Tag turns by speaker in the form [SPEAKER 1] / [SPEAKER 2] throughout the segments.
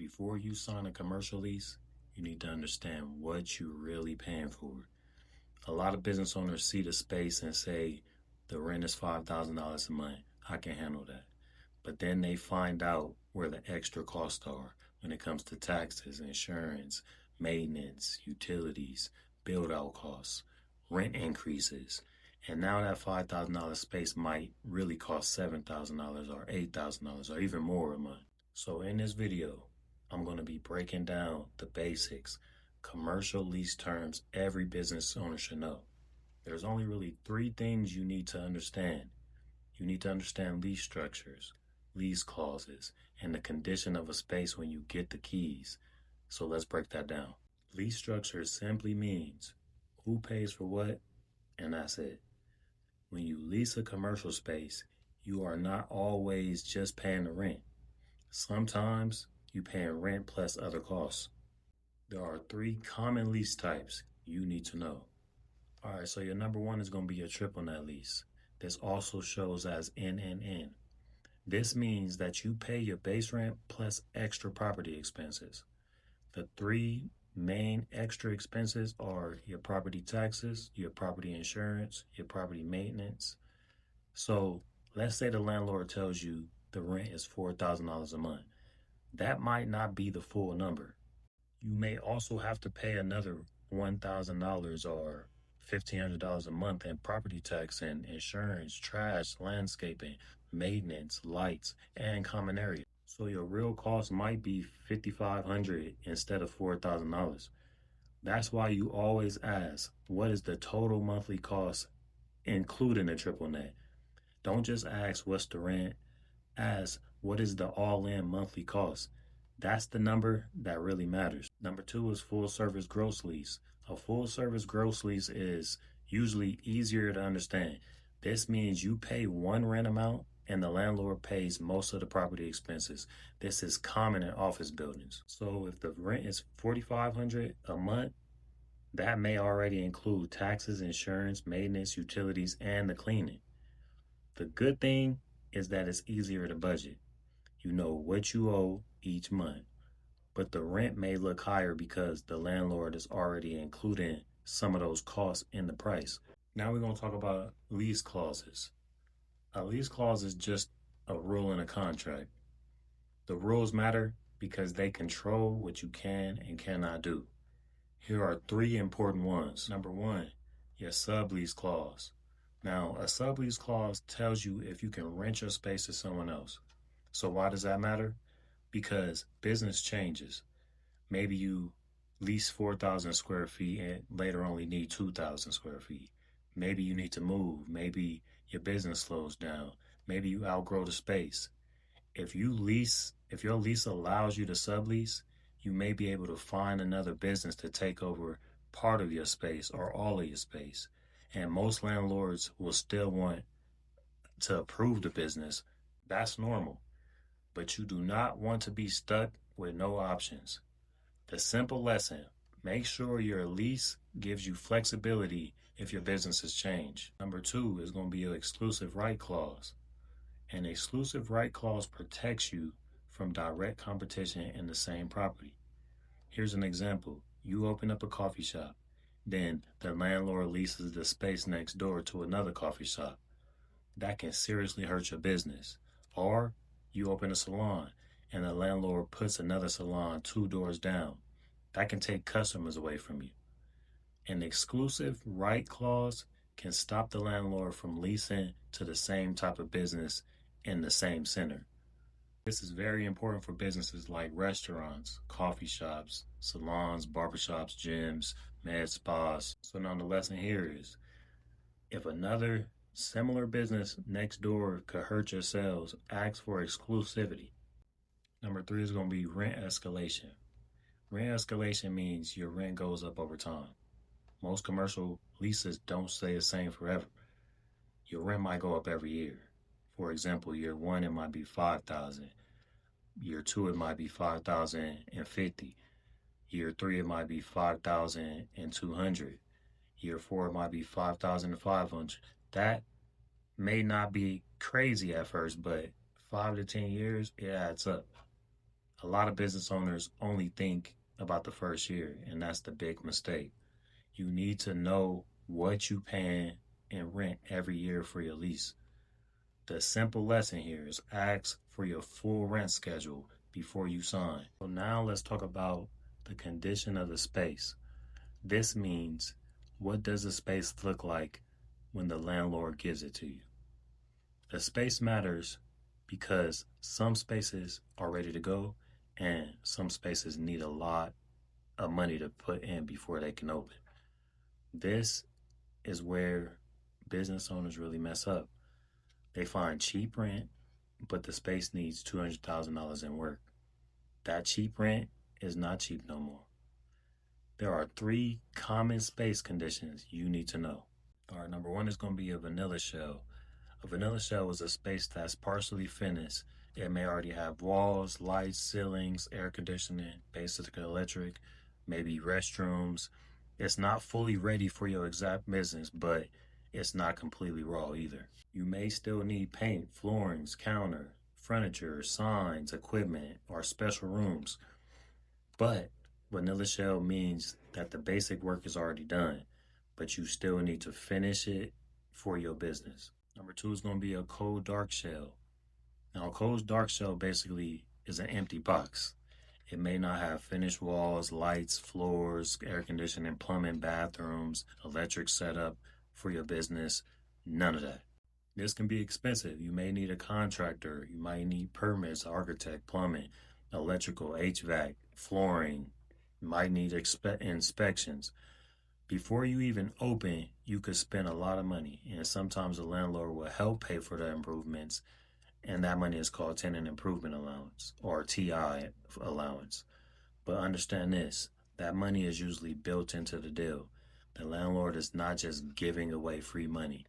[SPEAKER 1] Before you sign a commercial lease, you need to understand what you're really paying for. A lot of business owners see the space and say, the rent is $5,000 a month. I can handle that. But then they find out where the extra costs are when it comes to taxes, insurance, maintenance, utilities, build-out costs, rent increases. And now that $5,000 space might really cost $7,000 or $8,000 or even more a month. So in this video, I'm going to be breaking down the basics, commercial lease terms every business owner should know. There's only really three things you need to understand. You need to understand lease structures, lease clauses, and the condition of a space when you get the keys. So let's break that down. Lease structure simply means who pays for what, and that's it. When you lease a commercial space, you are not always just paying the rent. Sometimes you're paying rent plus other costs. There are three common lease types you need to know. All right, so your number one is going to be a triple net lease. This also shows as NNN. This means that you pay your base rent plus extra property expenses. The three main extra expenses are your property taxes, your property insurance, your property maintenance. So let's say the landlord tells you the rent is $4,000 a month. That might not be the full number. You may also have to pay another $1,000 or $1,500 a month in property tax and insurance, trash, landscaping, maintenance, lights, and common area. So your real cost might be $5,500 instead of $4,000. That's why you always ask, what is the total monthly cost including the triple net? Don't just ask what's the rent, ask what is the all-in monthly cost. That's the number that really matters. Number two is full service gross lease. A full service gross lease is usually easier to understand. This means you pay one rent amount and the landlord pays most of the property expenses. This is common in office buildings. So if the rent is $4,500 a month, that may already include taxes, insurance, maintenance, utilities, and the cleaning. The good thing is that it's easier to budget. You know what you owe each month, but the rent may look higher because the landlord is already including some of those costs in the price. Now we're going to talk about lease clauses. A lease clause is just a rule in a contract. The rules matter because they control what you can and cannot do. Here are three important ones. Number one, your sublease clause. Now, a sublease clause tells you if you can rent your space to someone else. So why does that matter? Because business changes. Maybe you lease 4,000 square feet and later only need 2,000 square feet. Maybe you need to move. Maybe your business slows down. Maybe you outgrow the space. If your lease allows you to sublease, you may be able to find another business to take over part of your space or all of your space. And most landlords will still want to approve the business. That's normal. But you do not want to be stuck with no options. The simple lesson, make sure your lease gives you flexibility if your businesses change. Number two is going to be an exclusive right clause. An exclusive right clause protects you from direct competition in the same property. Here's an example. You open up a coffee shop. Then the landlord leases the space next door to another coffee shop. That can seriously hurt your business. Or you open a salon and the landlord puts another salon 2 doors down. That can take customers away from you. An exclusive right clause can stop the landlord from leasing to the same type of business in the same center. This is very important for businesses like restaurants, coffee shops, salons, barbershops, gyms, med spas. So now the lesson here is, if another similar business next door could hurt your sales, ask for exclusivity. Number three is going to be rent escalation. Rent escalation means your rent goes up over time. Most commercial leases don't stay the same forever. Your rent might go up every year. For example, year one, it might be $5,000. Year two, it might be $5,050. Year three, it might be $5,200. Year four, it might be $5,500. That may not be crazy at first, but 5 to 10 years, it adds up. A lot of business owners only think about the first year, and that's the big mistake. You need to know what you paying in rent every year for your lease. The simple lesson here is ask for your full rent schedule before you sign. So now let's talk about the condition of the space. This means, what does the space look like when the landlord gives it to you? The space matters because some spaces are ready to go and some spaces need a lot of money to put in before they can open. This is where business owners really mess up. They find cheap rent, but the space needs $200,000 in work. That cheap rent is not cheap no more. There are three common space conditions you need to know. All right, number one is going to be a vanilla shell. A vanilla shell is a space that's partially finished. It may already have walls, lights, ceilings, air conditioning, basic electric, maybe restrooms. It's not fully ready for your exact business, but it's not completely raw either. You may still need paint, floorings, counter, furniture, signs, equipment, or special rooms. But vanilla shell means that the basic work is already done, but you still need to finish it for your business. Number two is going to be a cold dark shell. Now, a cold dark shell basically is an empty box. It may not have finished walls, lights, floors, air conditioning, plumbing, bathrooms, electric setup for your business, none of that. This can be expensive. You may need a contractor. You might need permits, architect, plumbing, electrical, HVAC, flooring. You might need inspections. Before you even open, you could spend a lot of money, and sometimes the landlord will help pay for the improvements, and that money is called Tenant Improvement Allowance or TI Allowance. But understand this, that money is usually built into the deal. The landlord is not just giving away free money.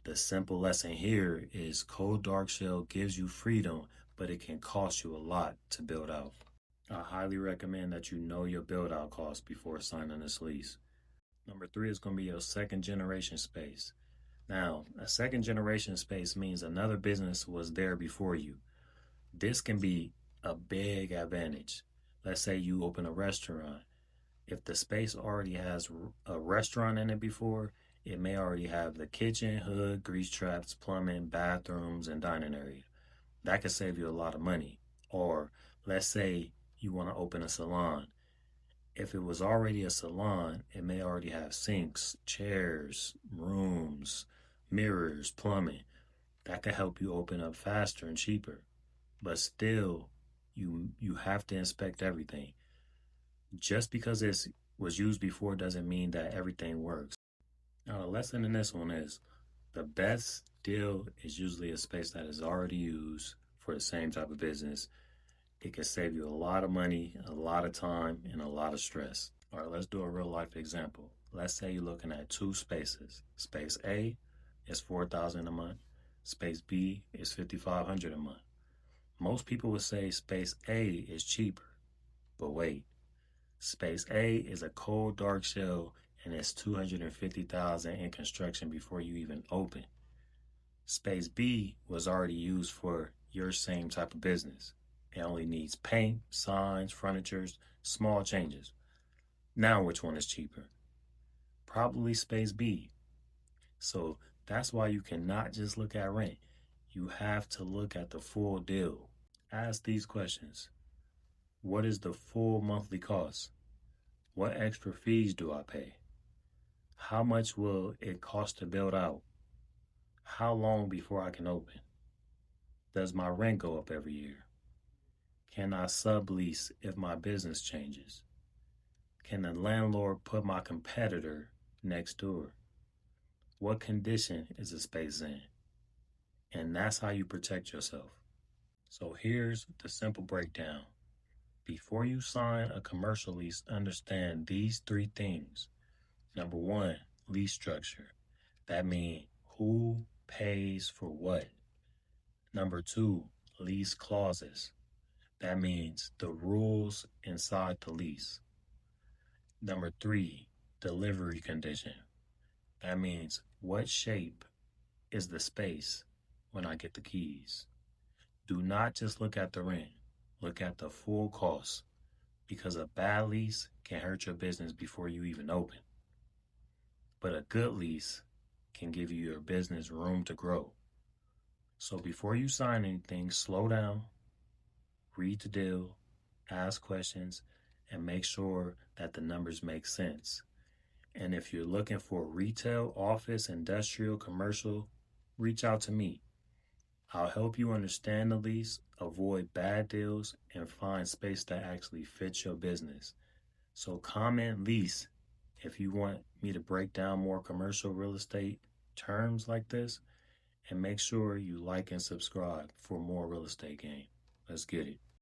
[SPEAKER 1] The simple lesson here is cold dark shell gives you freedom, but it can cost you a lot to build out. I highly recommend that you know your build out costs before signing this lease. Number three is going to be your second generation space. Now, a second generation space means another business was there before you. This can be a big advantage. Let's say you open a restaurant. If the space already has a restaurant in it before, it may already have the kitchen, hood, grease traps, plumbing, bathrooms, and dining area. That could save you a lot of money. Or let's say you want to open a salon. If it was already a salon, it may already have sinks, chairs, rooms, mirrors, plumbing. That could help you open up faster and cheaper. But still, you have to inspect everything. Just because it was used before doesn't mean that everything works. Now, the lesson in this one is the best deal is usually a space that is already used for the same type of business. It can save you a lot of money, a lot of time, and a lot of stress. All right, let's do a real life example. Let's say you're looking at two spaces. Space A is $4,000 a month. Space B is $5,500 a month. Most people would say space A is cheaper, but wait. Space A is a cold dark shell and it's $250,000 in construction before you even open. Space B was already used for your same type of business. It only needs paint, signs, furniture, small changes. Now, which one is cheaper? Probably space B. So that's why you cannot just look at rent. You have to look at the full deal. Ask these questions. What is the full monthly cost? What extra fees do I pay? How much will it cost to build out? How long before I can open? Does my rent go up every year? Can I sublease if my business changes? Can the landlord put my competitor next door? What condition is the space in? And that's how you protect yourself. So here's the simple breakdown. Before you sign a commercial lease, understand these three things. Number one, lease structure. That means who pays for what. Number two, lease clauses. That means the rules inside the lease. Number three, delivery condition. That means what shape is the space when I get the keys. Do not just look at the rent. look at the full cost, because a bad lease can hurt your business before you even open. But a good lease can give you your business room to grow. So before you sign anything, slow down, read the deal, ask questions, and make sure that the numbers make sense. And if you're looking for retail, office, industrial, commercial, reach out to me. I'll help you understand the lease, avoid bad deals, and find space that actually fits your business. So comment lease if you want me to break down more commercial real estate terms like this, and make sure you like and subscribe for more real estate game. Let's get it.